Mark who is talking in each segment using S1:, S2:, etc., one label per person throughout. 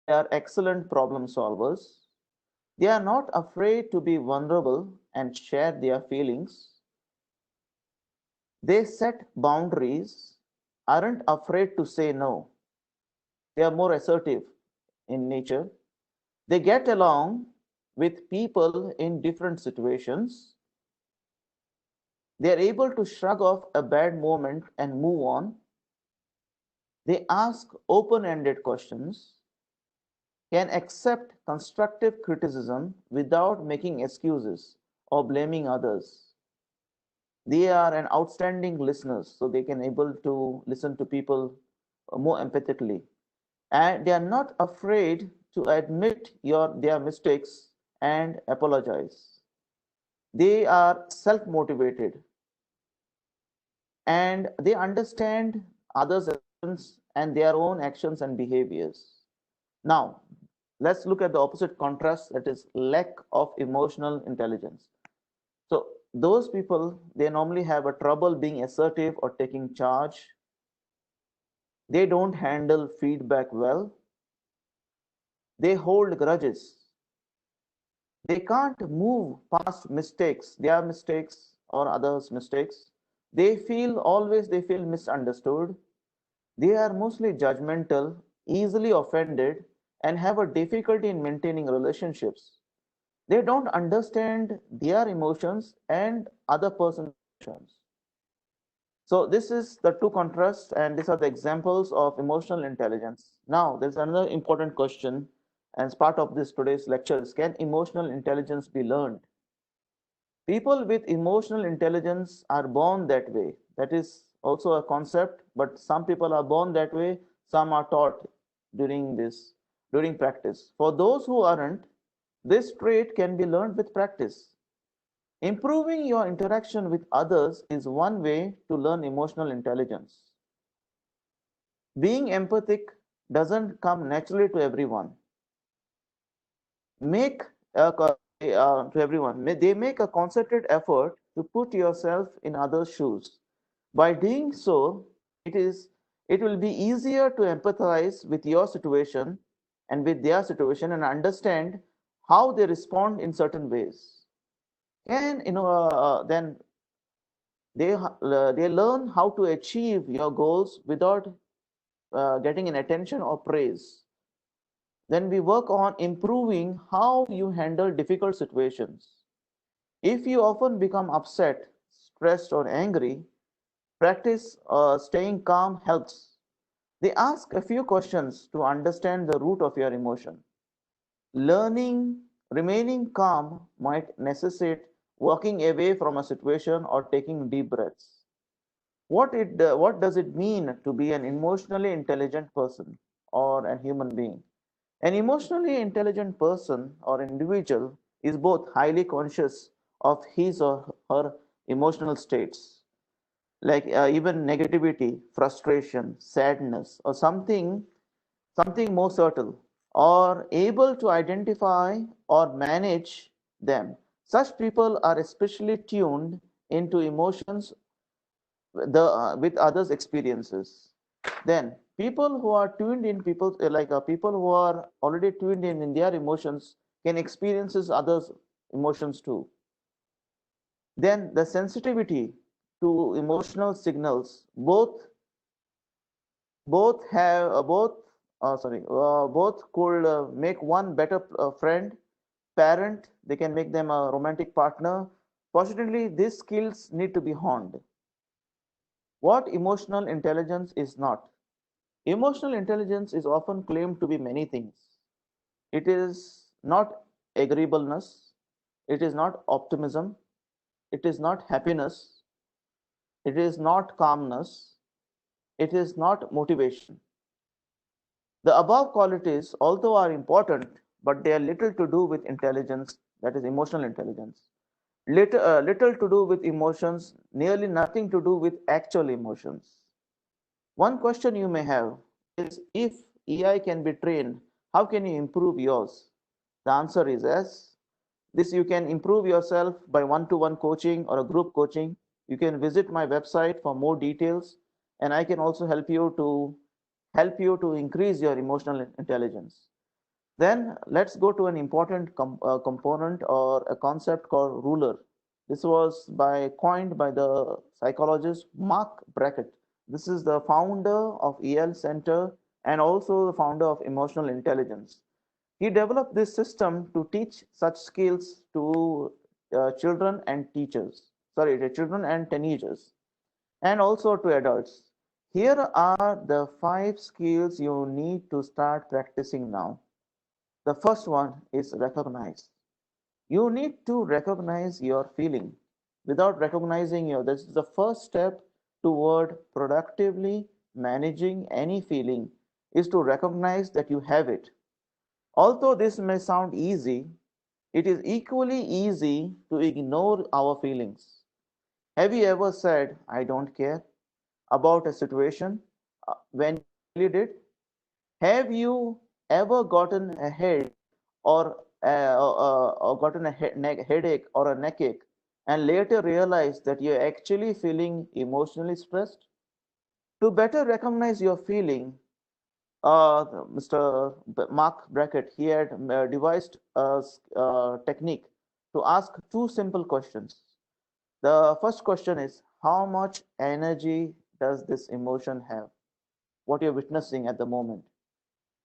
S1: They are excellent problem solvers. They are not afraid to be vulnerable and share their feelings. They set boundaries, aren't afraid to say no. They are more assertive in nature. They get along with people in different situations. They are able to shrug off a bad moment and move on. They ask open ended questions, can accept constructive criticism without making excuses or blaming others. They are an outstanding listeners, so they can able to listen to people more empathetically. And they are not afraid to admit their mistakes and apologize. They are self motivated and they understand others' actions and their own actions and behaviors. Now, let's look at the opposite contrast, that is lack of emotional intelligence. So those people, they normally have a trouble being assertive or taking charge. They don't handle feedback well. They hold grudges. They can't move past mistakes, their mistakes or others' mistakes. They feel misunderstood. They are mostly judgmental, easily offended, and have a difficulty in maintaining relationships. They don't understand their emotions and other person's emotions. So this is the two contrasts, and these are the examples of emotional intelligence. Now, there's another important question, and as part of this today's lecture is, can emotional intelligence be learned? People with emotional intelligence are born that way. That is also a concept, but some people are born that way, some are taught during during practice. For those who aren't, this trait can be learned with practice. Improving your interaction with others is one way to learn emotional intelligence. Being empathic doesn't come naturally to everyone. Make to everyone. They make a concerted effort to put yourself in others' shoes. By doing so, it is it will be easier to empathize with your situation and with their situation and understand how they respond in certain ways. And then they learn how to achieve your goals without getting an attention or praise. Then we work on improving how you handle difficult situations. If you often become upset, stressed, or angry, practice staying calm helps. They ask a few questions to understand the root of your emotion. Learning, remaining calm might necessitate walking away from a situation or taking deep breaths. What does it mean to be an emotionally intelligent person or a human being? An emotionally intelligent person or individual is both highly conscious of his or her emotional states, like even negativity, frustration, sadness, or something more subtle, or able to identify or manage them. Such people are especially tuned into emotions with others' experiences. Then people who are tuned in, people who are already tuned in their emotions can experiences others' emotions too. Then the sensitivity to emotional signals both have both could make one better friend, parent. They can make them a romantic partner. Fortunately, these skills need to be honed. What emotional intelligence is not? Emotional intelligence is often claimed to be many things. It is not agreeableness, it is not optimism, it is not happiness, it is not calmness, it is not motivation. The above qualities, although are important, but they are little to do with intelligence, that is emotional intelligence. Little to do with emotions, nearly nothing to do with actual emotions. One question you may have is, if AI can be trained, how can you improve yours? The answer is yes. This you can improve yourself by one-to-one coaching or a group coaching. You can visit my website for more details, and I can also help you to increase your emotional intelligence. Then let's go to an important component or a concept called ruler. This was coined by the psychologist Mark Brackett. This is the founder of EL Center and also the founder of emotional intelligence. He developed this system to teach such skills to children and teachers, sorry, to children and teenagers, and also to adults. Here are the 5 skills you need to start practicing now. The first one is recognize. You need to recognize your feeling. Without recognizing this is the first step toward productively managing any feeling is to recognize that you have it. Although this may sound easy, it is equally easy to ignore our feelings. Have you ever said, I don't care about a situation when you really did? Have you ever gotten a head or gotten a headache or a neck ache and later realized that you're actually feeling emotionally stressed? To better recognize your feeling, Mr. Mark Brackett, he had devised a technique to ask 2 simple questions. The first question is, how much energy does this emotion have? What you're witnessing at the moment.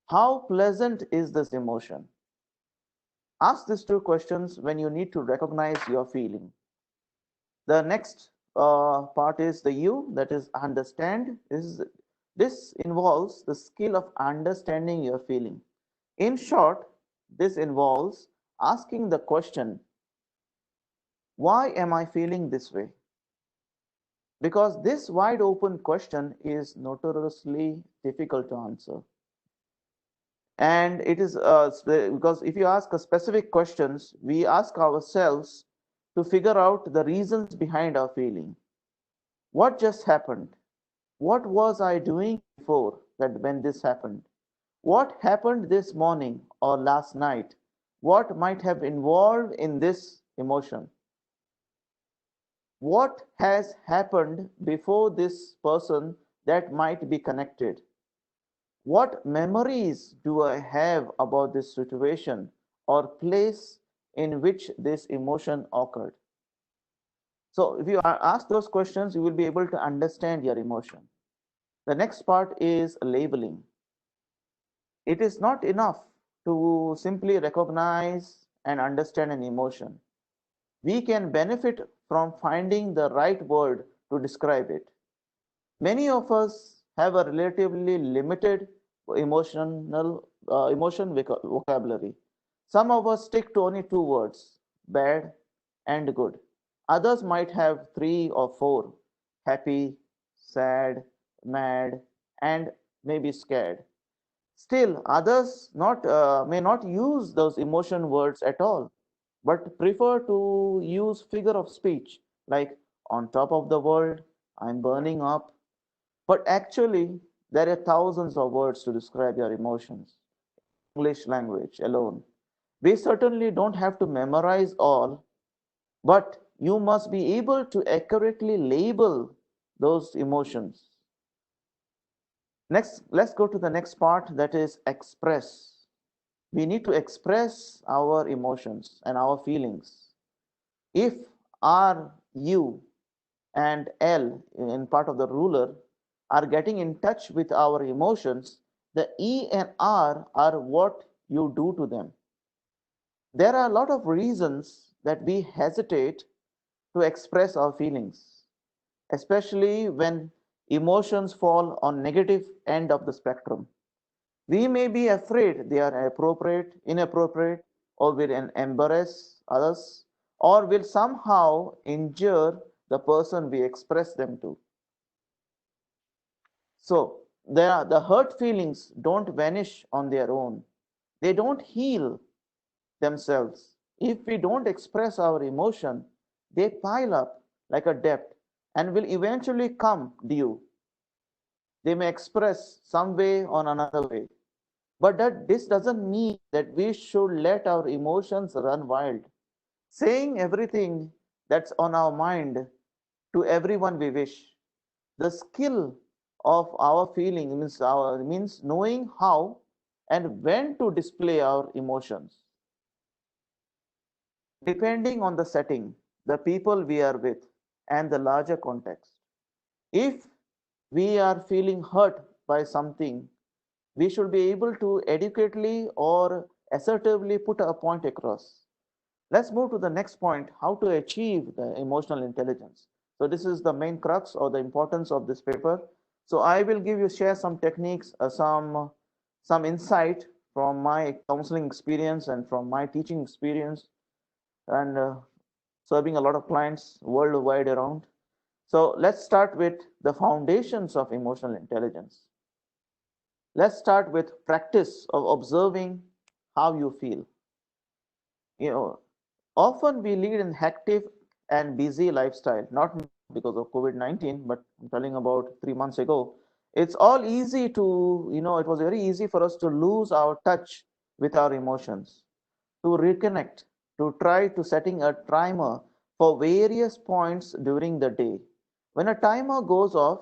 S1: How pleasant is this emotion? Ask these 2 questions when you need to recognize your feeling. The next part is the U, that is understand. This involves the skill of understanding your feeling. In short, this involves asking the question, why am I feeling this way? Because this wide open question is notoriously difficult to answer. And it is because if you ask a specific questions, we ask ourselves to figure out the reasons behind our feeling. What just happened? What was I doing before that when this happened? What happened this morning or last night? What might have involved in this emotion? What has happened before this person that might be connected? What memories do I have about this situation or place in which this emotion occurred? So, if you ask those questions, you will be able to understand your emotion. The next part is labeling. It is not enough to simply recognize and understand an emotion. We can benefit from finding the right word to describe it. Many of us have a relatively limited emotion vocabulary. Some of us stick to only 2 words, bad and good. Others might have 3 or 4, happy, sad, mad, and maybe scared. Still, others may not use those emotion words at all, but prefer to use figure of speech like on top of the world, I'm burning up, but actually, there are thousands of words to describe your emotions. English language alone. We certainly don't have to memorize all, but you must be able to accurately label those emotions. Next, let's go to the next part, that is express. We need to express our emotions and our feelings. If R, U, and L in part of the ruler are getting in touch with our emotions, the E and R are what you do to them. There are a lot of reasons that we hesitate to express our feelings, especially when emotions fall on negative end of the spectrum. We may be afraid they are inappropriate, or will embarrass others, or will somehow injure the person we express them to. So the hurt feelings don't vanish on their own. They don't heal themselves. If we don't express our emotion, they pile up like a debt and will eventually come due. They may express some way or another way. But this doesn't mean that we should let our emotions run wild, saying everything that's on our mind to everyone we wish. The skill of our feeling means knowing how and when to display our emotions, depending on the setting, the people we are with, and the larger context. If we are feeling hurt by something, we should be able to adequately or assertively put a point across. Let's move to the next point, how to achieve the emotional intelligence. So this is the main crux or the importance of this paper. So I will share some techniques, some insight from my counseling experience and from my teaching experience and serving a lot of clients worldwide around. So let's start with the foundations of emotional intelligence. Let's start with practice of observing how you feel. You know, often we lead an active and busy lifestyle, not because of COVID-19, but I'm telling about 3 months ago. It's all easy to, it was very easy for us to lose our touch with our emotions, to reconnect, to try to setting a timer for various points during the day. When a timer goes off,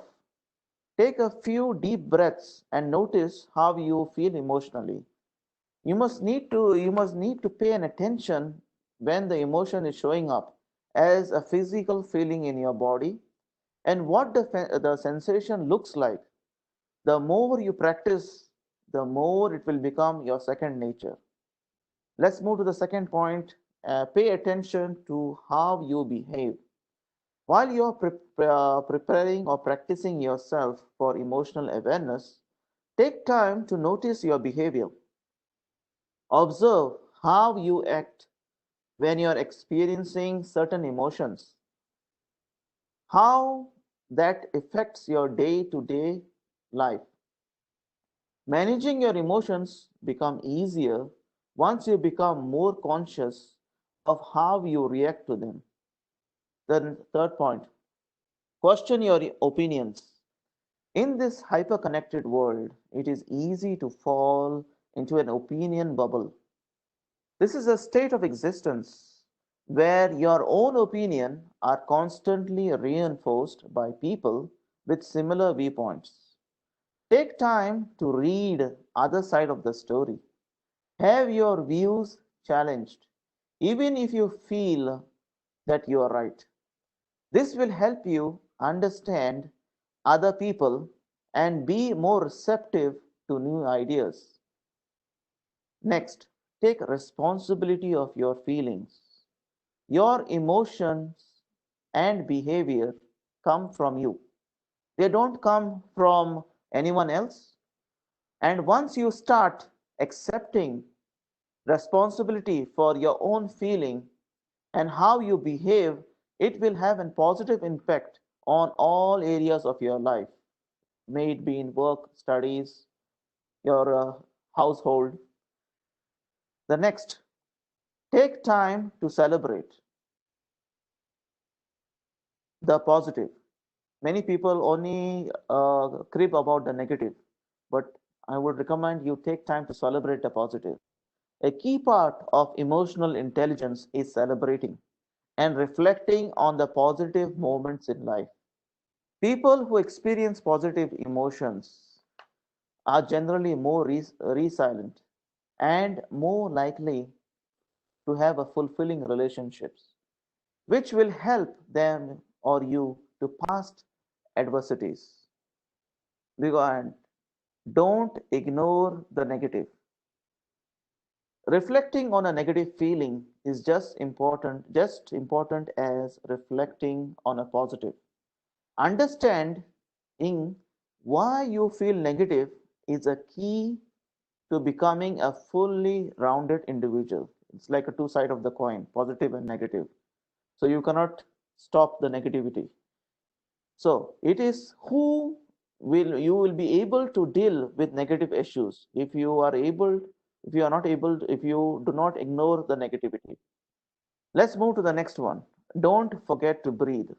S1: take a few deep breaths and notice how you feel emotionally. You must need to pay an attention when the emotion is showing up as a physical feeling in your body and what the sensation looks like. The more you practice, the more it will become your second nature. Let's move to the second point. Pay attention to how you behave. While you are preparing or practicing yourself for emotional awareness, take time to notice your behavior. Observe how you act when you are experiencing certain emotions, how that affects your day-to-day life. Managing your emotions become easier once you become more conscious of how you react to them. Then third point, question your opinions. In this hyper-connected world, it is easy to fall into an opinion bubble. This is a state of existence where your own opinion are constantly reinforced by people with similar viewpoints. Take time to read other side of the story. Have your views challenged, even if you feel that you are right. This will help you understand other people and be more receptive to new ideas. Next, take responsibility of your feelings. Your emotions and behavior come from you. They don't come from anyone else. And once you start accepting responsibility for your own feeling and how you behave, it will have a positive impact on all areas of your life, may it be in work, studies, your household. The next, take time to celebrate the positive. Many people only crib about the negative, but I would recommend you take time to celebrate the positive. A key part of emotional intelligence is celebrating and reflecting on the positive moments in life. People who experience positive emotions are generally more resilient and more likely to have a fulfilling relationships, which will help them or you to past adversities. And don't ignore the negative. Reflecting on a negative feeling is just important as reflecting on a positive. Understanding why you feel negative is a key to becoming a fully rounded individual. It's like a two side of the coin, positive and negative. So you cannot stop the negativity. So it is who will you will be able to deal with negative issues if you are able, if you are not able, if you do not ignore the negativity. Let's move to the next one. Don't forget to breathe.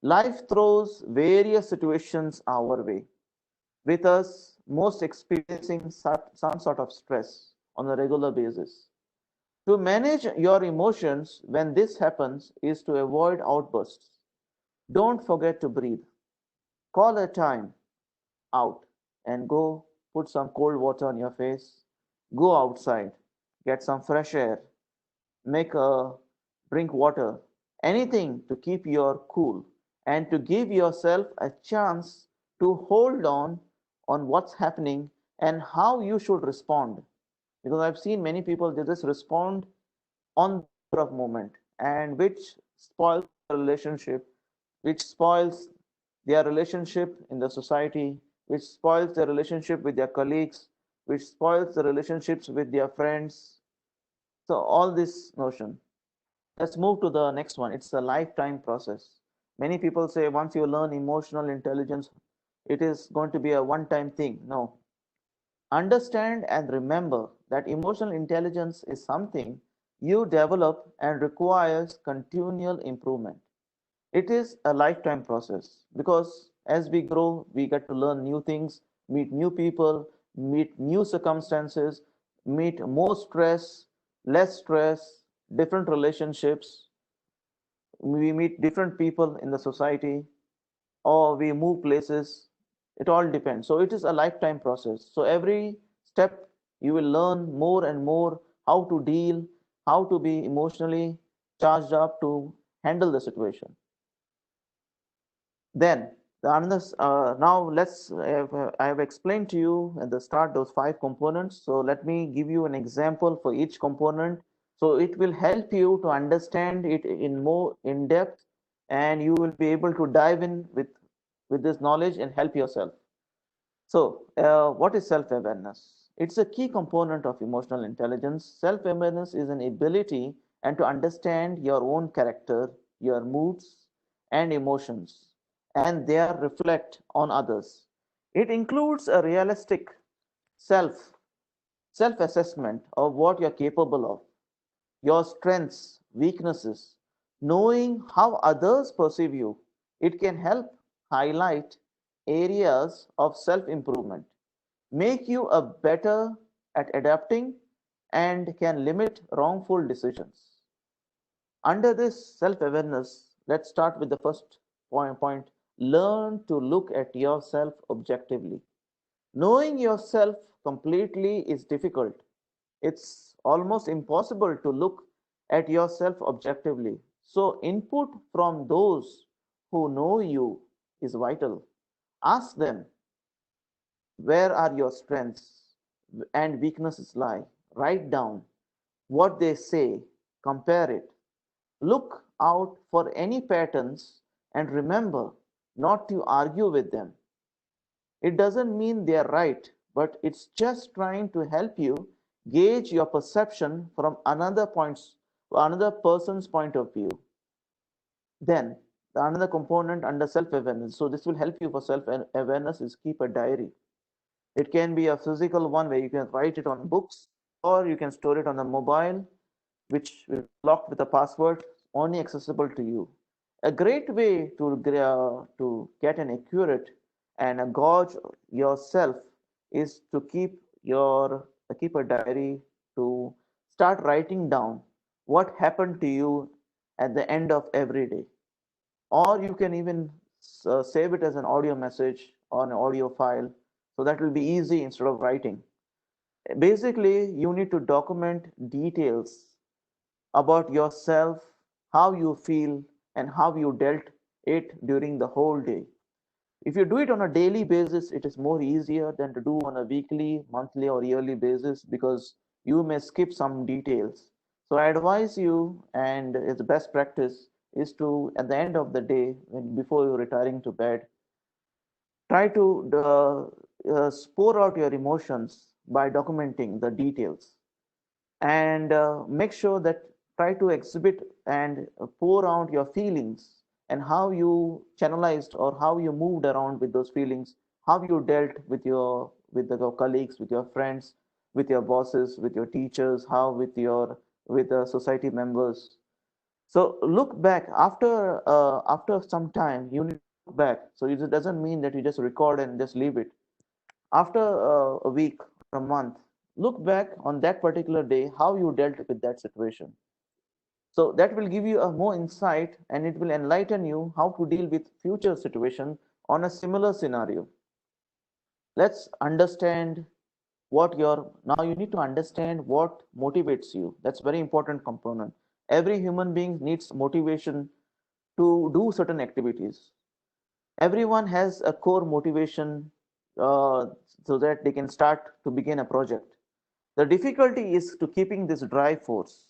S1: Life throws various situations our way, with us most experiencing some sort of stress on a regular basis. To manage your emotions when this happens is to avoid outbursts. Don't forget to breathe. Call a time out and go put some cold water on your face, go outside, get some fresh air, make a drink water, anything to keep your cool and to give yourself a chance to hold on what's happening and how you should respond. Because I've seen many people, they just respond on the spur of moment, and which spoils the relationship, which spoils their relationship in the society, which spoils their relationship with their colleagues, which spoils the relationships with their friends. So all this notion. Let's move to the next one. It's a lifetime process. Many people say once you learn emotional intelligence, it is going to be a one time thing. No. Understand and remember that emotional intelligence is something you develop and requires continual improvement. It is a lifetime process because as we grow, we get to learn new things, meet new people, meet new circumstances, meet more stress, less stress, different relationships. We meet different people in the society, or we move places. It all depends. So it is a lifetime process. So every step you will learn more and more how to deal, how to be emotionally charged up to handle the situation. Then the another now let's I have explained to you at the start those five components. So let me give you an example for each component. So it will help you to understand it in more in depth, and you will be able to dive in with this knowledge and help yourself. So, what is self awareness? It's a key component of emotional intelligence. Self awareness is an ability and to understand your own character, your moods, and emotions, and their reflect on others. It includes a realistic self self assessment of what you're capable of, your strengths, weaknesses, knowing how others perceive you. It can help highlight areas of self improvement, make you a better at adapting, and can limit wrongful decisions. Under this self awareness, let's start with the first point. Learn to look at yourself objectively. Knowing yourself completely is difficult. It's almost impossible to look at yourself objectively. So, input from those who know you is vital. Ask them, where are your strengths and weaknesses lie? Write down what they say, compare it. Look out for any patterns and remember not to argue with them. It doesn't mean they're right, but it's just trying to help you gauge your perception from another person's point of view. Then the another component under self-awareness. So this will help you for self-awareness is keep a diary. It can be a physical one where you can write it on books, or you can store it on the mobile, which will be locked with a password only accessible to you. A great way to get an accurate and a gauge yourself is to keep a diary, to start writing down what happened to you at the end of every day, or you can even save it as an audio message or an audio file, so that will be easy instead of writing. Basically, you need to document details about yourself, how you feel, and how you dealt it during the whole day. If you do it on a daily basis, it is more easier than to do on a weekly, monthly, or yearly basis because you may skip some details. So I advise you, and it's best practice is to, at the end of the day, before you're retiring to bed, try to pour out your emotions by documenting the details, and make sure that try to exhibit and pour out your feelings and how you channelized or how you moved around with those feelings, how you dealt with your colleagues, with your friends, with your bosses, with your teachers, how with the society members. So look back after some time. You need to look back. So it doesn't mean that you just record and just leave it. After a week or a month, look back on that particular day, how you dealt with that situation. So that will give you a more insight, and it will enlighten you how to deal with future situation on a similar scenario. Let's understand now you need to understand what motivates you. That's very important component. Every human being needs motivation to do certain activities. Everyone has a core motivation uh, so that they can start to begin a project. The difficulty is to keeping this drive force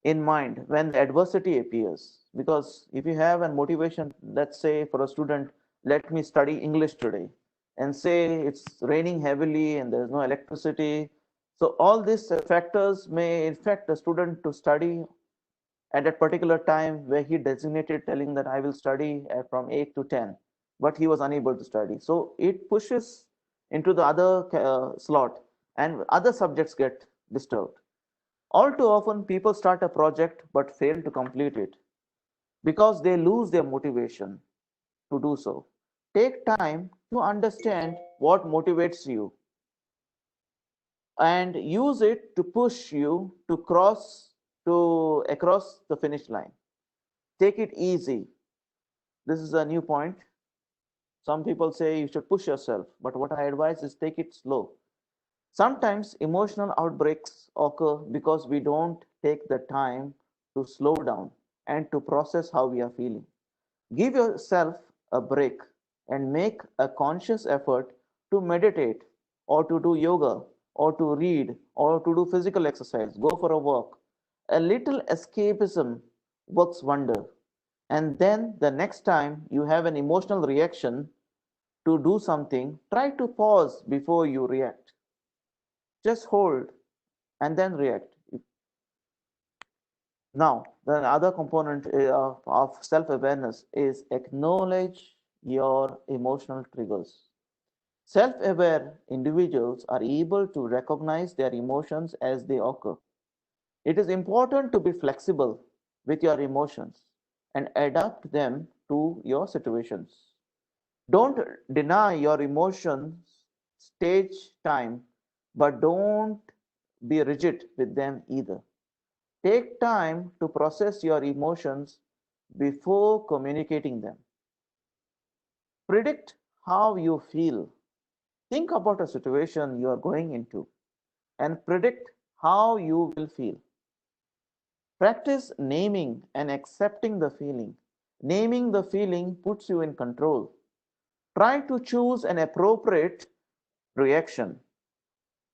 S1: in mind when the adversity appears. Because if you have a motivation, let's say for a student, let me study English today, and say it's raining heavily and there's no electricity. So all these factors may affect the student to study at that particular time where he designated telling that I will study from 8 to 10, but he was unable to study. So it pushes into the other slot and other subjects get disturbed. All too often, people start a project but fail to complete it because they lose their motivation to do so. Take time to understand what motivates you and use it to push you to across the finish line. Take it easy. This is a new point. Some people say you should push yourself, but what I advise is take it slow. Sometimes emotional outbreaks occur because we don't take the time to slow down and to process how we are feeling. Give yourself a break and make a conscious effort to meditate or to do yoga or to read or to do physical exercise. Go for a walk. A little escapism works wonder. And then the next time you have an emotional reaction to do something, try to pause before you react. Just hold and then react. Now, the other component of self awareness is acknowledge your emotional triggers. Self aware individuals are able to recognize their emotions as they occur. It is important to be flexible with your emotions and adapt them to your situations. Don't deny your emotions stage time, but don't be rigid with them either. Take time to process your emotions before communicating them. Predict how you feel. Think about a situation you are going into and predict how you will feel. Practice naming and accepting the feeling. Naming the feeling puts you in control. Try to choose an appropriate reaction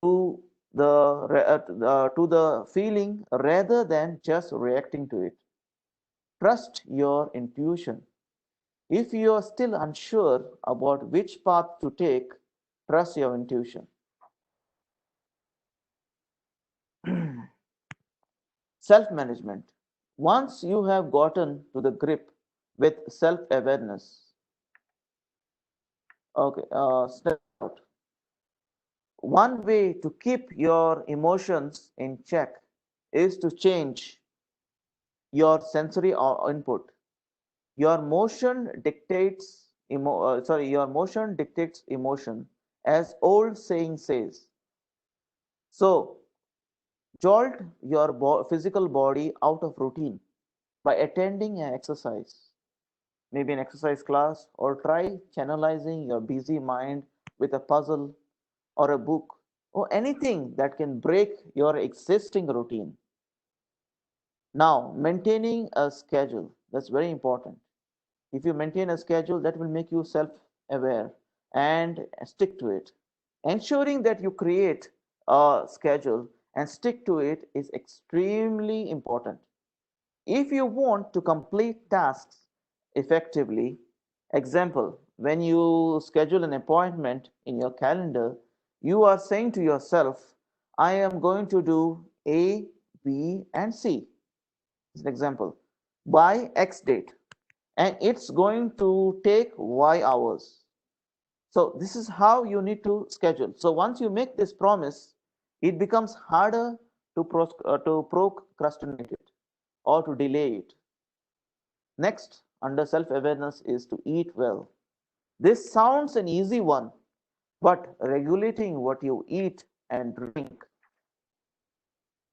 S1: to to the feeling rather than just reacting to it. Trust your intuition. If you are still unsure about which path to take, trust your intuition. Self management. Once you have gotten to the grip with self awareness, okay, step out. One way to keep your emotions in check is to change your sensory input. Your motion dictates emotion, as old saying says. So jolt your physical body out of routine by attending an exercise, maybe an exercise class, or try channelizing your busy mind with a puzzle or a book or anything that can break your existing routine. Now, maintaining a schedule, that's very important. If you maintain a schedule, that will make you self aware and stick to it. Ensuring that you create a schedule and stick to it is extremely important. If you want to complete tasks effectively, example, when you schedule an appointment in your calendar, you are saying to yourself, I am going to do A, B, and C. As an example, by X date, and it's going to take Y hours. So this is how you need to schedule. So once you make this promise, it becomes harder to procrastinate it or to delay it. Next, under self awareness, is to eat well. This sounds an easy one, but regulating what you eat and drink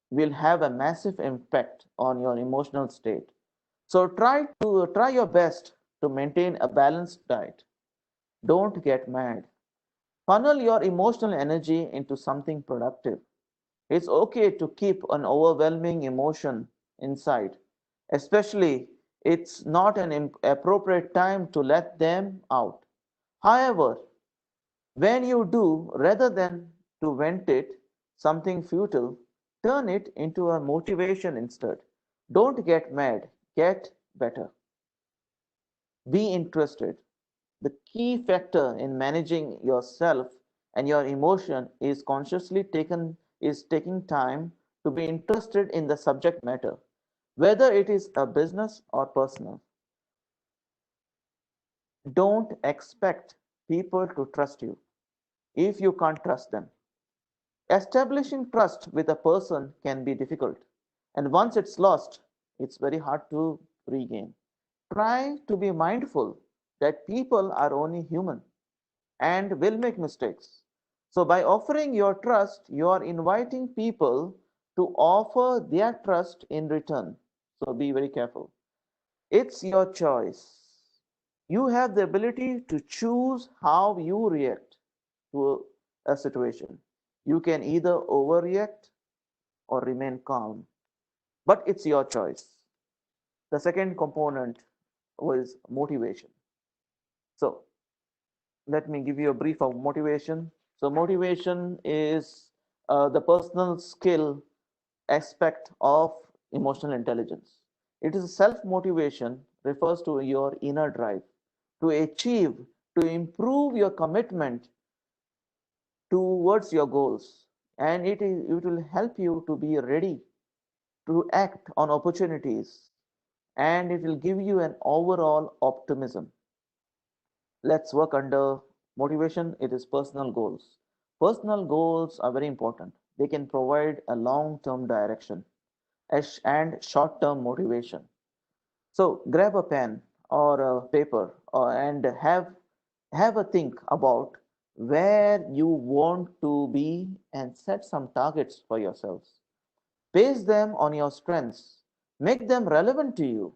S1: will have a massive impact on your emotional state. So try your best to maintain a balanced diet. Don't get mad. Funnel your emotional energy into something productive. It's okay to keep an overwhelming emotion inside, especially it's not an appropriate time to let them out. However, when you do, rather than to vent it, something futile, turn it into a motivation instead. Don't get mad, get better. Be interested. The key factor in managing yourself and your emotion is consciously taking time to be interested in the subject matter, whether it is a business or personal. Don't expect people to trust you if you can't trust them. Establishing trust with a person can be difficult, and once it's lost, it's very hard to regain. Try to be mindful that people are only human and will make mistakes. So, by offering your trust, you are inviting people to offer their trust in return. So, be very careful. It's your choice. You have the ability to choose how you react to a situation. You can either overreact or remain calm, but it's your choice. The second component was motivation. So, let me give you a brief of motivation. So, motivation is the personal skill aspect of emotional intelligence. It is self motivation, refers to your inner drive to achieve, to improve your commitment towards your goals, and it will help you to be ready to act on opportunities, and it will give you an overall optimism. Let's work under motivation. It is personal goals. Personal goals are very important. They can provide a long term direction and short term motivation. So grab a pen or a paper and have a think about where you want to be and set some targets for yourselves. Base them on your strengths, make them relevant to you,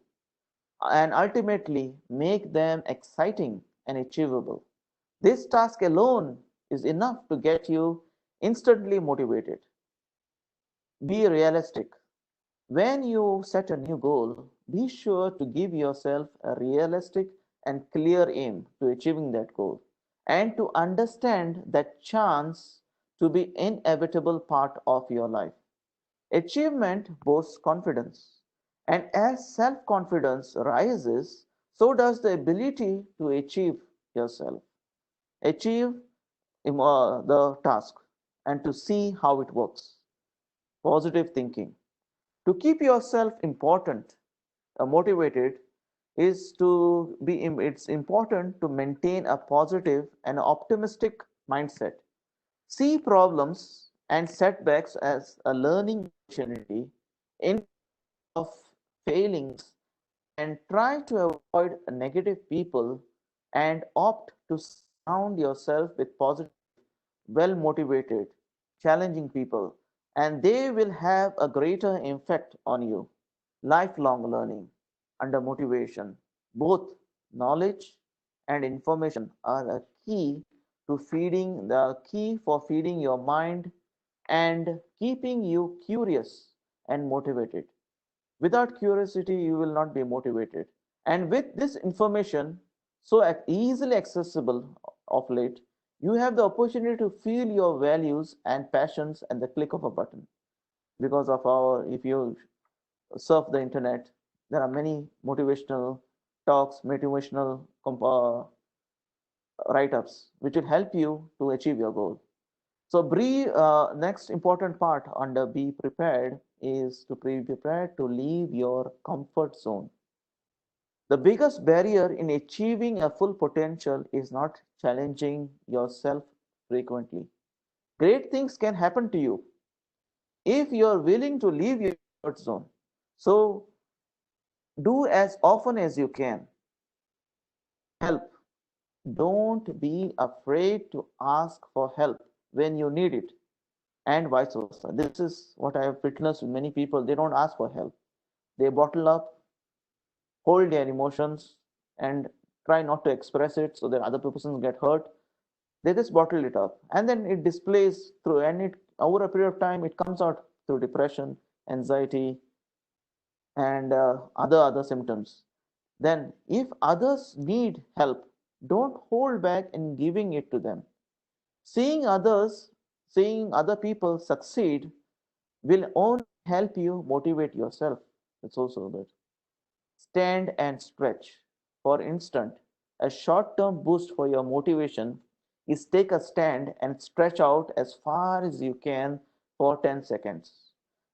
S1: and ultimately make them exciting and achievable. This task alone is enough to get you instantly motivated. Be realistic. When you set a new goal, be sure to give yourself a realistic and clear aim to achieving that goal and to understand that chance to be inevitable part of your life. Achievement boosts confidence, and as self confidence rises, so does the ability to achieve the task, and to see how it works. Positive thinking. To keep yourself important, motivated, is to be. It's important to maintain a positive and optimistic mindset. See problems and setbacks as a learning opportunity in of failings, and try to avoid negative people and opt to surround yourself with positive, well motivated, challenging people, and they will have a greater impact on you. Lifelong learning under motivation, both knowledge and information are a key for feeding your mind and keeping you curious and motivated. Without curiosity, you will not be motivated. And with this information so easily accessible of late, you have the opportunity to feel your values and passions at the click of a button. Because of if you surf the internet, there are many motivational talks, motivational write-ups, which will help you to achieve your goal. So, next important part under be prepared is to be prepared to leave your comfort zone. The biggest barrier in achieving a full potential is not challenging yourself frequently. Great things can happen to you if you are willing to leave your comfort zone. So, do as often as you can. Help. Don't be afraid to ask for help when you need it, and vice versa. This is what I have witnessed with many people. They don't ask for help. They bottle up, hold their emotions, and try not to express it so that other person get hurt. They just bottle it up, and then it displays through, and it over a period of time it comes out through depression, anxiety, and other symptoms. Then, if others need help, don't hold back in giving it to them. Seeing others, seeing other people succeed will only help you motivate yourself. It's also that. Stand and stretch. For instance, a short term boost for your motivation is take a stand and stretch out as far as you can for 10 seconds.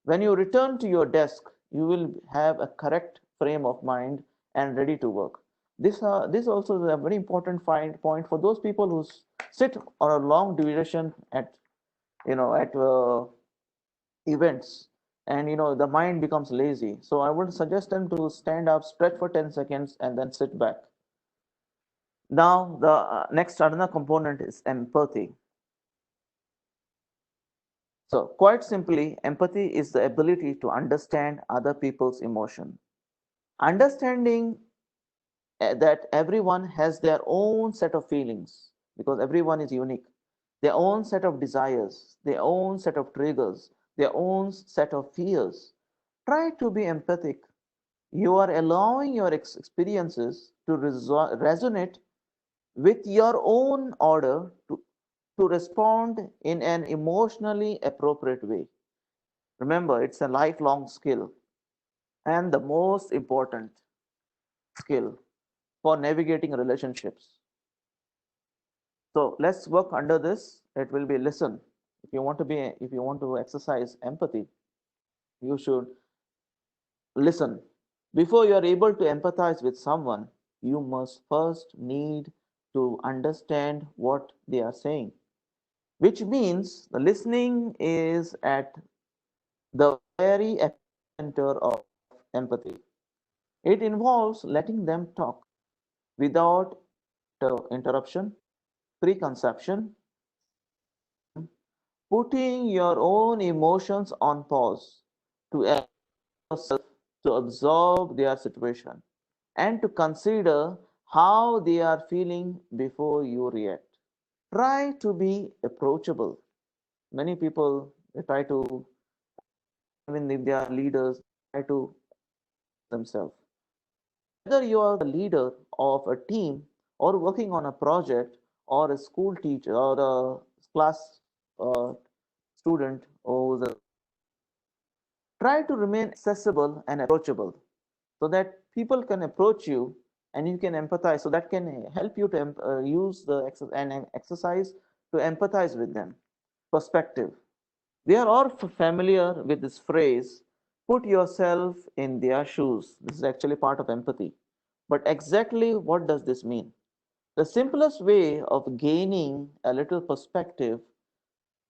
S1: When you return to your desk, you will have a correct frame of mind and ready to work. This also is a very important point for those people who sit on a long duration at at events, and the mind becomes lazy. So I would suggest them to stand up, stretch for 10 seconds, and then sit back. Now the next another component is empathy. So quite simply, empathy is the ability to understand other people's emotion. Understanding that everyone has their own set of feelings, because everyone is unique, their own set of desires, their own set of triggers, their own set of fears. Try to be empathic. You are allowing your experiences to resonate with your own order to respond in an emotionally appropriate way. Remember, it's a lifelong skill and the most important skill for navigating relationships. So let's work under this. It will be listen. If you want to exercise empathy, you should listen. Before you are able to empathize with someone, you must first need to understand what they are saying, which means the listening is at the very center of empathy. It involves letting them talk without interruption, preconception, putting your own emotions on pause to allow yourself to absorb their situation and to consider how they are feeling before you react. Try to be approachable. Many people they try to, even if they are leaders, try to themselves. Whether you are the leader of a team or working on a project or a school teacher or a class uh, student, or try to remain accessible and approachable so that people can approach you and you can empathize. So that can help you to use the exercise to empathize with them. Perspective. We are all familiar with this phrase, put yourself in their shoes. This is actually part of empathy. But exactly what does this mean? The simplest way of gaining a little perspective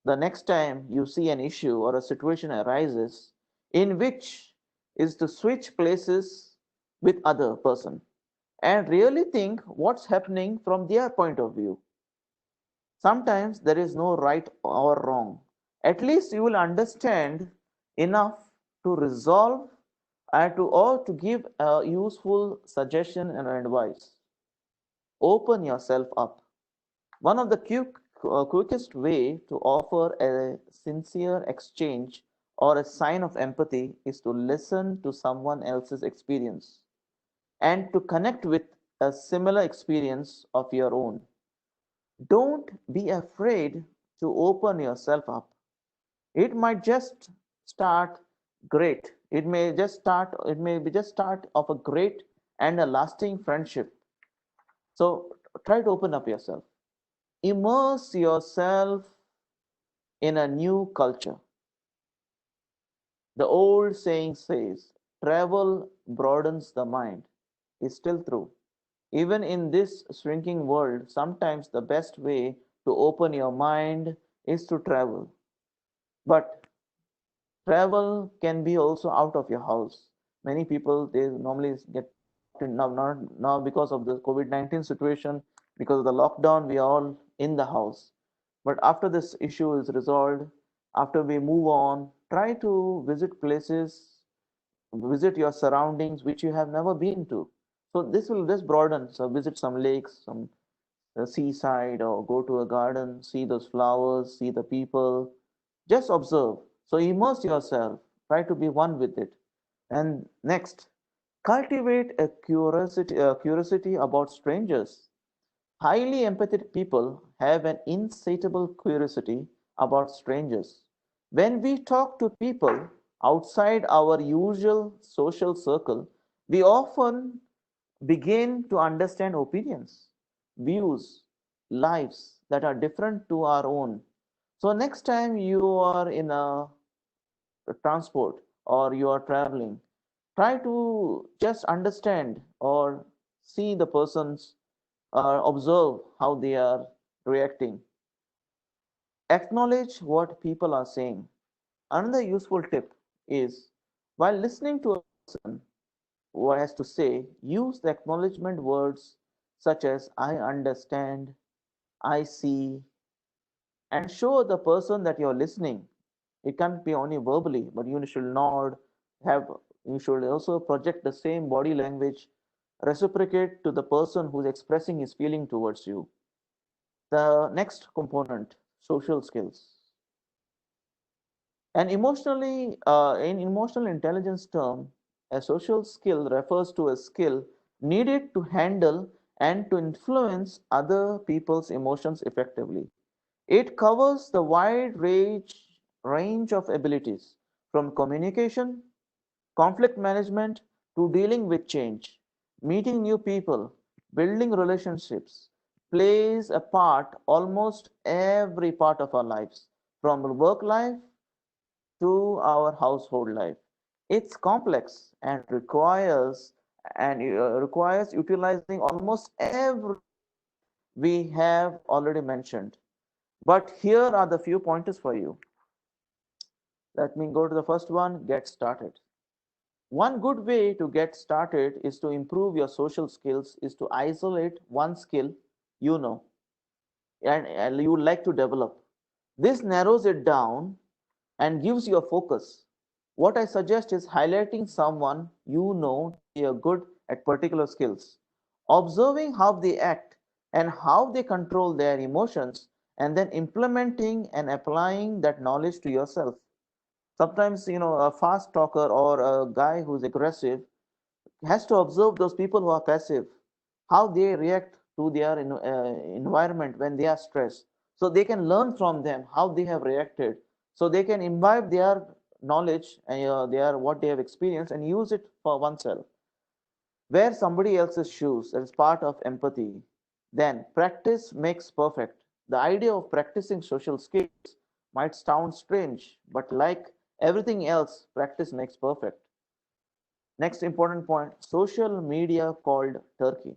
S1: the next time you see an issue or a situation arises in which is to switch places with other person and really think what's happening from their point of view. Sometimes there is no right or wrong. At least you will understand enough to resolve and to or to give a useful suggestion and advice. Open yourself up. One of the quickest way to offer a sincere exchange or a sign of empathy is to listen to someone else's experience and to connect with a similar experience of your own. Don't be afraid to open yourself up. It might just start great. It may be just start of a great and a lasting friendship. So try to open up yourself. Immerse yourself in a new culture. The old saying says, travel broadens the mind, is still true. Even in this shrinking world, sometimes the best way to open your mind is to travel. But travel can be also out of your house. Many people they normally get now because of the COVID-19 situation, because of the lockdown, we are all in the house. But after this issue is resolved, after we move on, try to visit places, visit your surroundings which you have never been to. So this will just broaden. So visit some lakes, some the seaside or go to a garden, see those flowers, see the people, just observe. So immerse yourself, try to be one with it. And next, cultivate a curiosity about strangers. Highly empathetic people have an insatiable curiosity about strangers. When we talk to people outside our usual social circle, we often begin to understand opinions, views, lives that are different to our own. So, next time you are in a transport or you are traveling, try to just understand or see the persons, observe how they are reacting. Acknowledge what people are saying. Another useful tip is while listening to a person who has to say, use the acknowledgement words such as I understand, I see, and show the person that you're listening. It can't be only verbally, but you should nod, have you should also project the same body language, reciprocate to the person who's expressing his feeling towards you. The next component, social skills. In emotional intelligence term, a social skill refers to a skill needed to handle and to influence other people's emotions effectively. It covers the wide range of abilities from communication, conflict management to dealing with change. Meeting new people, building relationships plays a part almost every part of our lives, from work life to our household life. It's complex and requires utilizing almost every we have already mentioned. But here are the few pointers for you. Let me go to the first one, get started. One good way to get started is to improve your social skills is to isolate one skill you know and you would like to develop. This narrows it down and gives you a focus. What I suggest is highlighting someone you know to be a good at particular skills, observing how they act and how they control their emotions, and then implementing and applying that knowledge to yourself. Sometimes, a fast talker or a guy who's aggressive has to observe those people who are passive, how they react to their environment when they are stressed. So they can learn from them how they have reacted. So they can imbibe their knowledge and their what they have experienced and use it for oneself. Wear somebody else's shoes. That is part of empathy. Then practice makes perfect. The idea of practicing social skills might sound strange, but like everything else, practice makes perfect. Next important point, social media called Turkey.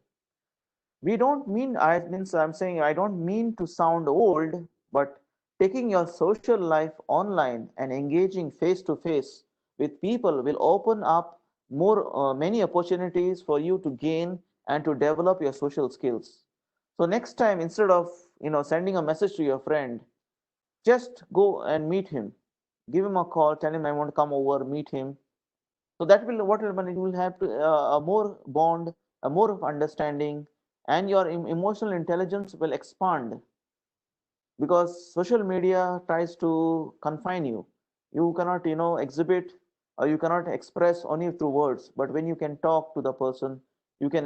S1: We don't mean, I'm saying, I don't mean to sound old, but taking your social life online and engaging face to face with people will open up many opportunities for you to gain and to develop your social skills. So next time, instead of sending a message to your friend, just go and meet him, give him a call, tell him I want to come over, meet him. So that will what will happen, it will have a more bond, a more of understanding, and your emotional intelligence will expand, because social media tries to confine you. You cannot exhibit, or you cannot express only through words, but when you can talk to the person, you can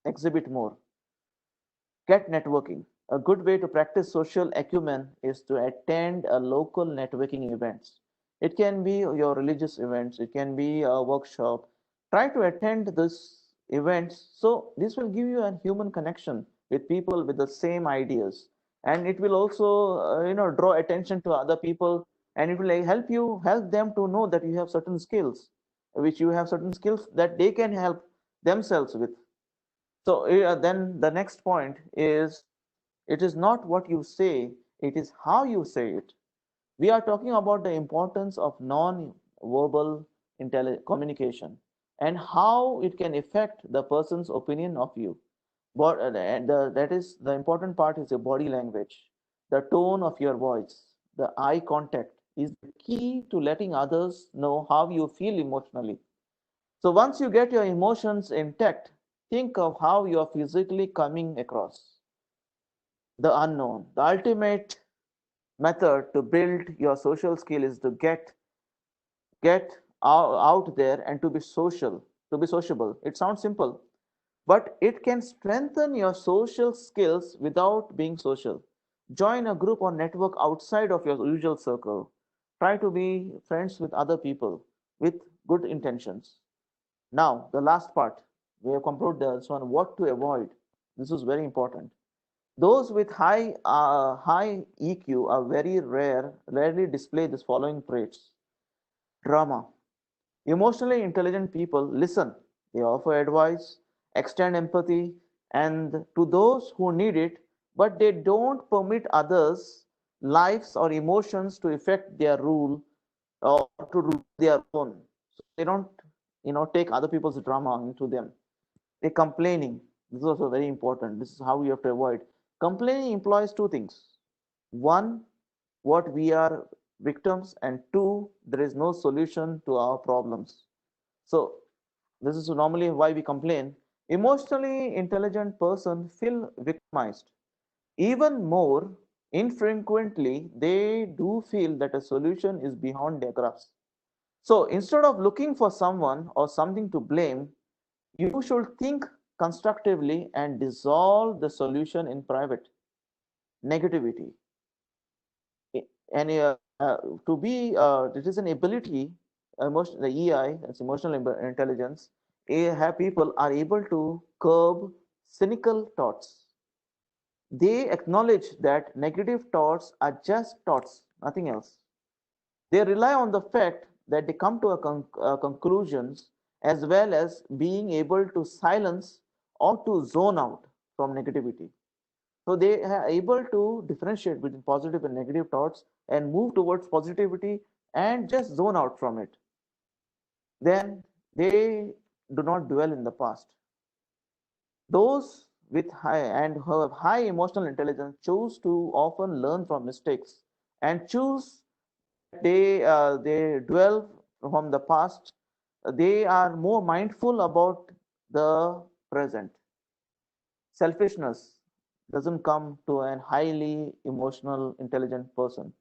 S1: exhibit more. Get networking. A good way to practice social acumen is to attend a local networking events. It can be your religious events, it can be a workshop. Try to attend this events. So this will give you a human connection with people with the same ideas, and it will also draw attention to other people, and it will help them to know that you have certain skills, which you have certain skills that they can help themselves with. So then the next point is it is not what you say, it is how you say it. We are talking about the importance of non-verbal communication and how it can affect the person's opinion of you. But that is the important part is your body language, the tone of your voice, the eye contact is the key to letting others know how you feel emotionally. So once you get your emotions intact, think of how you are physically coming across the unknown. The ultimate method to build your social skill is to get out there and to be sociable. It sounds simple, but it can strengthen your social skills without being social. Join a group or network outside of your usual circle. Try to be friends with other people with good intentions. Now, the last part, we have concluded this one, what to avoid. This is very important. Those with high EQ are rarely display this following traits. Drama. Emotionally intelligent people listen, they offer advice, extend empathy, and to those who need it, but they don't permit others' lives or emotions to affect their rule or to rule their own. So they don't, take other people's drama into them. They complaining. This is also very important. This is how you have to avoid. Complaining implies two things. One, what we are victims, and two, there is no solution to our problems. So this is normally why we complain. Emotionally intelligent person feel victimized. Even more infrequently, they do feel that a solution is beyond their grasp. So instead of looking for someone or something to blame, you should think constructively and dissolve the solution in private. Negativity. And to be, it is an ability, the EI, that's emotional intelligence, have people are able to curb cynical thoughts. They acknowledge that negative thoughts are just thoughts, nothing else. They rely on the fact that they come to conclusions, as well as being able to silence or to zone out from negativity. So they are able to differentiate between positive and negative thoughts and move towards positivity and just zone out from it. Then they do not dwell in the past. Those with high and who have high emotional intelligence choose to often learn from mistakes and choose they dwell from the past. They are more mindful about the present. Selfishness doesn't come to a highly emotional intelligent person.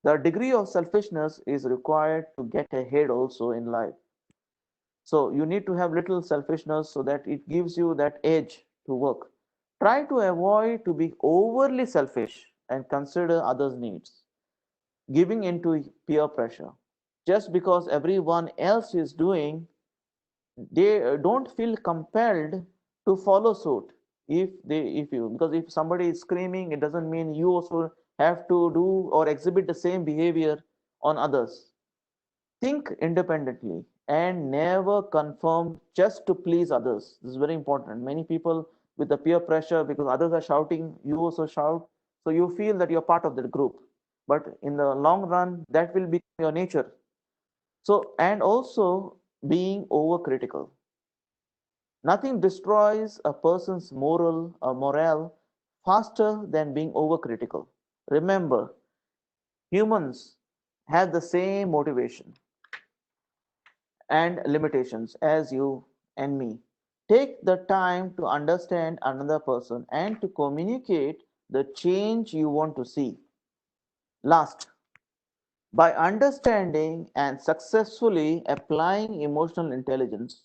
S1: The degree of selfishness is required to get ahead also in life. So you need to have little selfishness so that it gives you that edge to work. Try to avoid to be overly selfish and consider others' needs. Giving into peer pressure. Just because everyone else is doing, they don't feel compelled to follow suit. If you because if somebody is screaming, it doesn't mean you also have to do or exhibit the same behavior on others. Think independently and never conform just to please others. This is very important. Many people with the peer pressure, because others are shouting, you also shout. So you feel that you're part of that group. But in the long run, that will become your nature. So, and also being overcritical. Nothing destroys a person's morale faster than being overcritical. Remember, humans have the same motivation and limitations as you and me. Take the time to understand another person and to communicate the change you want to see. Last, by understanding and successfully applying emotional intelligence,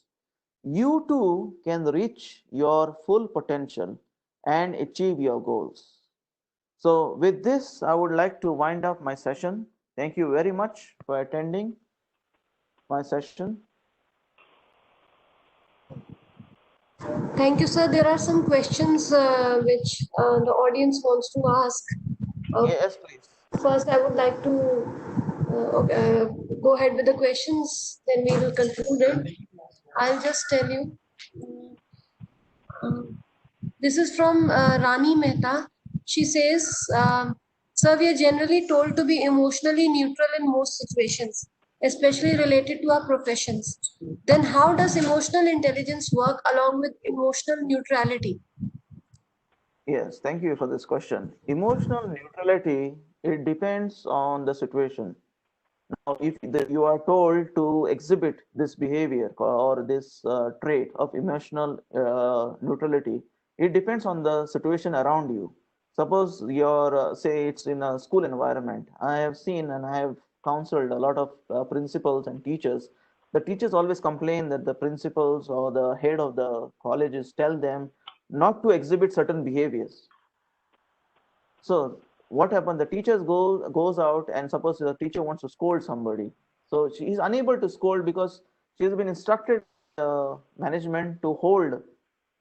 S1: you too can reach your full potential and achieve your goals. So, with this, I would like to wind up my session. Thank you very much for attending my session.
S2: Thank you, sir. There are some questions which the audience wants to ask. Uh,
S1: Yes, please.
S2: First, I would like to go ahead with the questions, then we will conclude it. I'll just tell you. Uh, this is from Rani Mehta. She says, Sir, we are generally told to be emotionally neutral in most situations, especially related to our professions. Then, how does emotional intelligence work along with emotional neutrality?
S1: Yes, thank you for this question. Emotional neutrality, it depends on the situation. Now, if you are told to exhibit this behavior or this trait of emotional neutrality, it depends on the situation around you. Suppose you're, say, it's in a school environment. I have seen and I have counseled a lot of principals and teachers. The teachers always complain that the principals or the head of the colleges tell them not to exhibit certain behaviors. So what happened? The teachers goes out, and suppose the teacher wants to scold somebody. So she is unable to scold because she has been instructed management to hold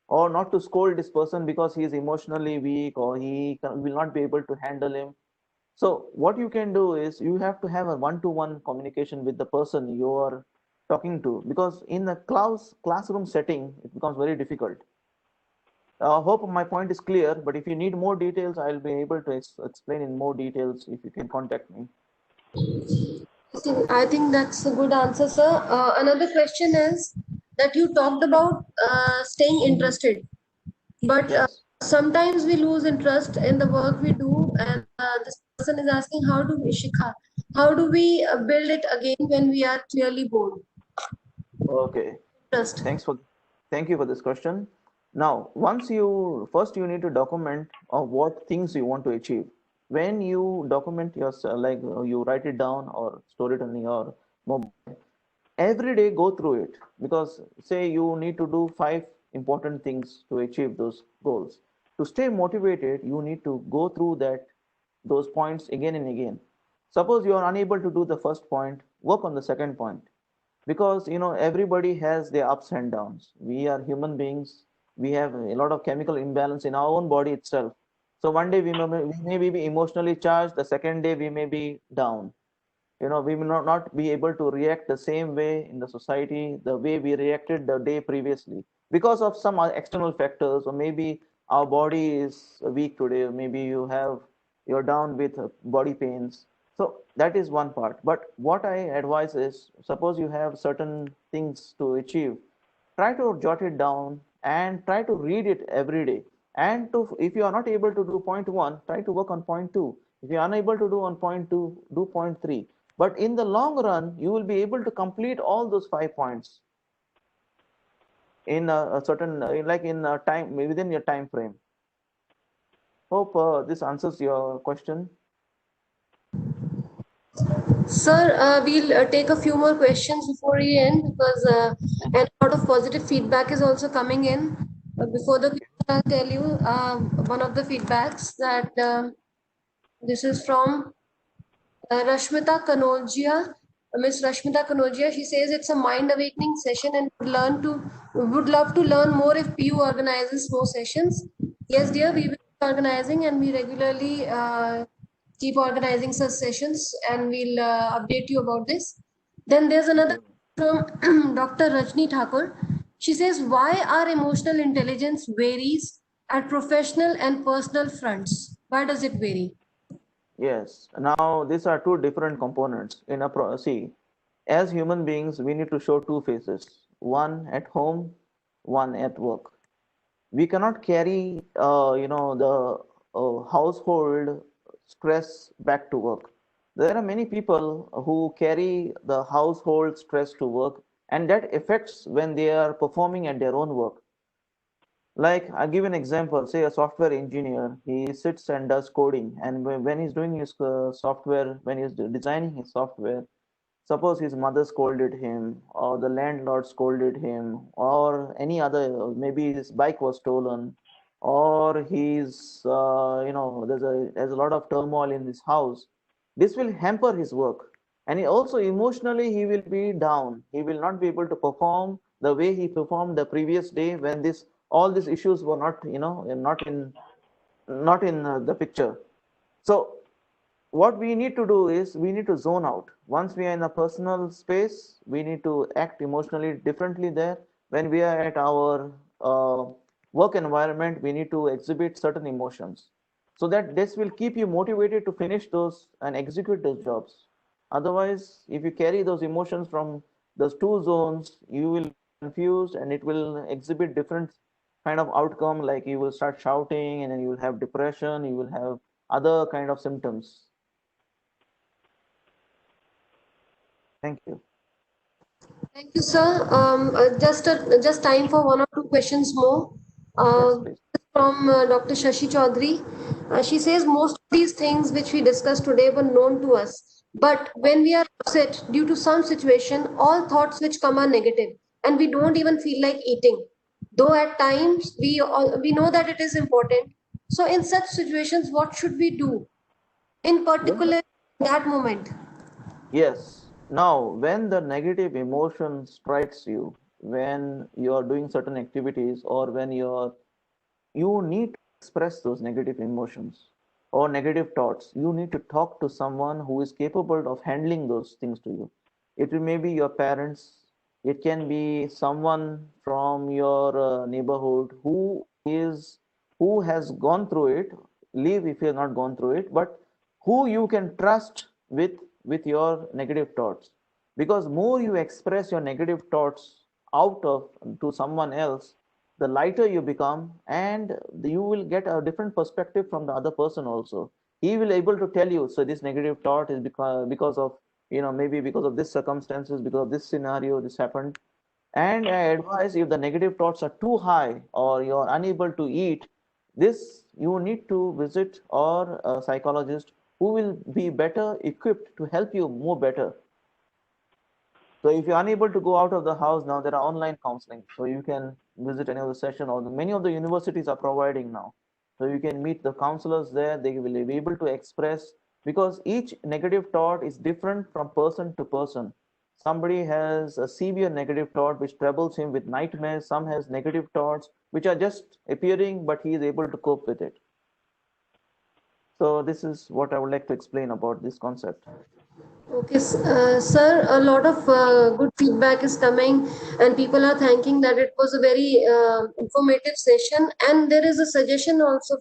S1: or not to scold this person because he is emotionally weak or will not be able to handle him. So what you can do is you have to have a one-to-one communication with the person you are talking to, because in a classroom setting it becomes very difficult. Hope my point is clear, but if you need more details, I'll be able to explain in more details if you can contact me.
S2: I think that's a good answer, sir. Another question is that you talked about staying interested, but
S1: Yes.
S2: sometimes we lose interest in the work we do, and this person is asking, how do we, Shikha, how do we build it again when we are clearly bored?
S1: Okay.
S2: Trust.
S1: Thanks for Thank you for this question. Now, once you first you need to document what things you want to achieve. When you document yourself, like you write it down or store it on your mobile, every day go through it, because say you need to do five important things to achieve those goals. To stay motivated, you need to go through those points again and again. Suppose you are unable to do the first point, work on the second point, because everybody has their ups and downs. We are human beings. We have a lot of chemical imbalance in our own body itself. So one day we may be emotionally charged, the second day we may be down. We will not be able to react the same way in the society the way we reacted the day previously, because of some external factors, or maybe our body is weak today, or maybe you're down with body pains. So that is one part. But what I advise is, suppose you have certain things to achieve, try to jot it down and try to read it every day. And if you are not able to do point one, try to work on point two. If you are unable to do on point two, do point three. But in the long run, you will be able to complete all those 5 points in a certain, like in a time, within your time frame. Hope this answers your question.
S2: Sir, we'll take a few more questions before we end, because and a lot of positive feedback is also coming in. Before the question, I'll tell you one of the feedbacks that this is from Rashmita Kanodia. Miss Rashmita Kanodia, she says it's a mind awakening session and would love to learn more if PU organizes more sessions. Yes, dear, we will be organizing, and we regularly keep organizing such sessions, and we'll update you about this. Then there's
S1: Thank
S2: another
S1: you.
S2: from Dr. Rajni Thakur. She says, why our emotional intelligence varies at professional and personal fronts? Why does it vary?
S1: Yes. Now, these are two different components in a see. As human beings, we need to show two faces: one at home, one at work. We cannot carry, the household stress back to work. There are many people who carry the household stress to work, and that affects when they are performing at their own work. Like, I give an example, say a software engineer, he sits and does coding, and when he's doing his software, when he's designing his software, suppose his mother scolded him, or the landlord scolded him, or any other, maybe his bike was stolen, or there's a lot of turmoil in his house. This will hamper his work, and also emotionally he will be down. He will not be able to perform the way he performed the previous day when this all these issues were not, not in the picture. So what we need to do is we need to zone out. Once we are in a personal space, we need to act emotionally differently there. When we are at our work environment, we need to exhibit certain emotions, so that this will keep you motivated to finish those and execute those jobs. Otherwise, if you carry those emotions from those two zones, you will be confused and it will exhibit different kind of outcome, like you will start shouting, and then you will have depression, you will have other kind of symptoms. Thank you.
S2: Thank you, sir. Just time for one or two questions more.
S1: Yes,
S2: Uh,
S1: please.
S2: from Dr. Shashi Chaudhary. She says most of these things which we discussed today were known to us. But when we are upset due to some situation, all thoughts which come are negative, and we don't even feel like eating. Though at times we know that it is important. So in such situations, what should we do? In
S1: When
S2: particular, that moment.
S1: Yes. Now, when the negative emotion strikes you, when you are doing certain activities, or when you need to express those negative emotions or negative thoughts, you need to talk to someone who is capable of handling those things to you. It may be your parents, it can be someone from your neighborhood who has gone through it. Leave if you have not gone through it, but who you can trust with your negative thoughts. Because more you express your negative thoughts out of to someone else, the lighter you become, and you will get a different perspective from the other person also. He will able to tell you, so this negative thought is because of, maybe because of this circumstances, because of this scenario, this happened. And I advise, if the negative thoughts are too high or you're unable to eat, this you need to visit or a psychologist who will be better equipped to help you more better. So if you're unable to go out of the house, now there are online counseling. So you can visit any of the session, or many of the universities are providing now. So you can meet the counselors there. They will be able to express, because each negative thought is different from person to person. Somebody has a severe negative thought which troubles him with nightmares. Some has negative thoughts which are just appearing, but he is able to cope with it. So this is what I would like to explain about this concept.
S2: Okay, sir, a lot of good feedback is coming, and people are thanking that it was a very informative session. And there is a suggestion also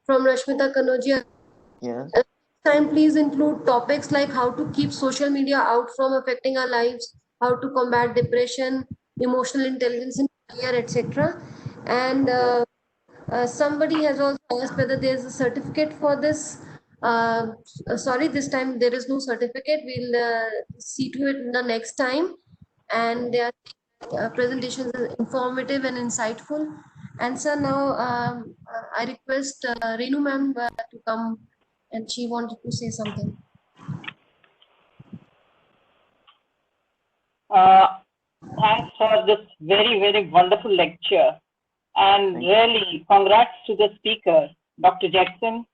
S2: from Rashmita Kanodia.
S1: Yes.
S2: Time, please include topics like how to keep social media out from affecting our lives, how to combat depression, emotional intelligence in career, etc. And
S1: Okay.
S2: somebody has also asked whether there is a certificate for this. Sorry, this time there is no certificate. We'll see to it in the next time. And their presentations are informative and insightful. And sir, now I request Renu ma'am to come, and she wanted to say something.
S3: Uh, Thanks for this very, very wonderful lecture. And
S1: Thank you.
S3: really, congrats to the speaker, Dr. Jackson.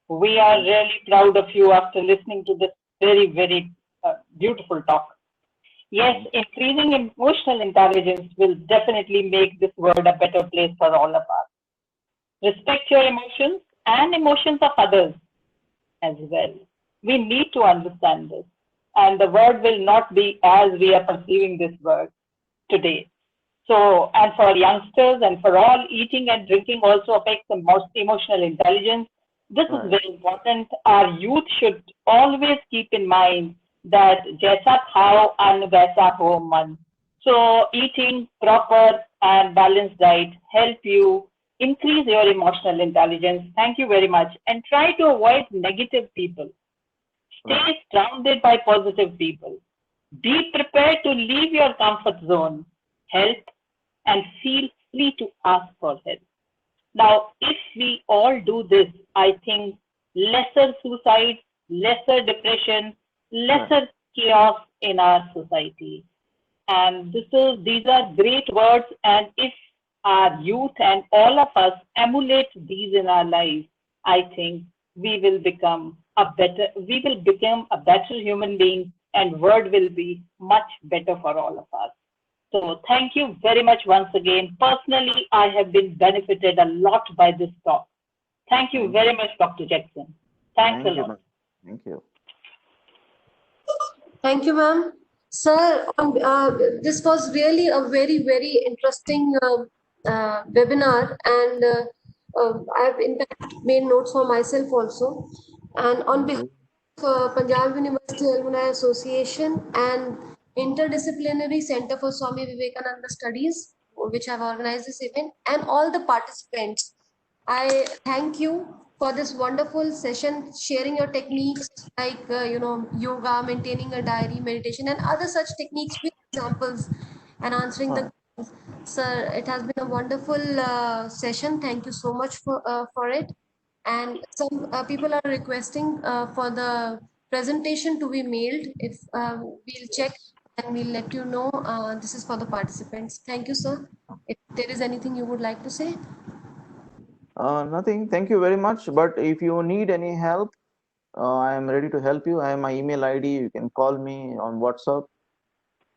S3: We are really proud of you after listening to this very, very beautiful talk. Yes, increasing emotional intelligence will definitely make this world a better place for all of us. Respect your emotions and emotions of others as well. We need to understand this. And the world will not be as we are perceiving this world today. So, and for youngsters and for all, eating and drinking also affects the most emotional intelligence. This is
S1: Right.
S3: very important. Our youth should always keep in mind that jaisa khao and vaisa ho man. So, eating proper and balanced diet help you increase your emotional intelligence. Thank you very much. And try to avoid negative people.
S1: Right.
S3: Stay surrounded by positive people. Be prepared to leave your comfort zone, help, and feel free to ask for help. Now, if we all do this, I think lesser suicide, lesser depression,
S1: Right.
S3: lesser chaos in our society. And these are great words. And if our youth and all of us emulate these in our lives, I think we will become a better human being, and world will be much better for all of us. So thank you very much once again. Personally, I have been benefited a lot by this talk. Thank you
S1: Thank
S3: very much, Dr. Jackson. Thanks a
S1: Thank you,
S3: lot.
S1: ma'am. Thank you.
S2: Thank you, ma'am. Sir, this was really a very, very interesting webinar, and I've in fact made notes for myself also. And on
S1: Thank
S2: behalf
S1: you.
S2: of Punjab University Alumni Association and Interdisciplinary Center for Swami Vivekananda Studies, which have organized this event, and all the participants, I thank you for this wonderful session, sharing your techniques like yoga, maintaining a diary, meditation, and other such techniques with examples, and answering the questions. Sir, it has been a wonderful session. Thank you so much for it. And some people are requesting for the presentation to be mailed. If we'll check and we'll let you know. This is for the participants. Thank you, sir. If there is anything you would like to say.
S1: Nothing. Thank you very much. But if you need any help, I am ready to help you. I have my email ID. You can call me on WhatsApp.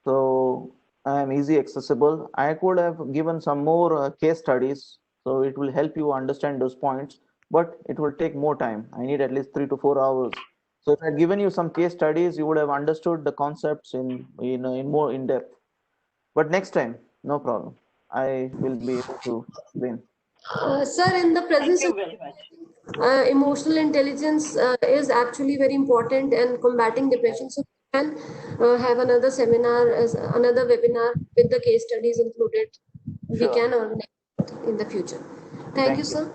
S1: So I am easy accessible. I could have given some more case studies, so it will help you understand those points, but it will take more time. I need at least 3 to 4 hours. So if I had given you some case studies, you would have understood the concepts in more in depth. But next time, no problem. I will be able to explain.
S2: Sir, in the
S3: Thank
S2: presence
S3: you
S2: of
S3: very much.
S2: emotional intelligence is actually very important in combating depression. So we can have another seminar, as another webinar with the case studies included. We
S1: Sure.
S2: can organize it in the future. Thank you,
S1: Thank you.
S2: sir.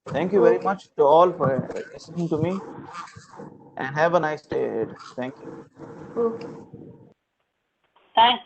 S1: Thank you very
S2: Okay.
S1: much to all for listening to me, and have a nice day ahead. Thank you.
S2: Okay.
S3: Thanks.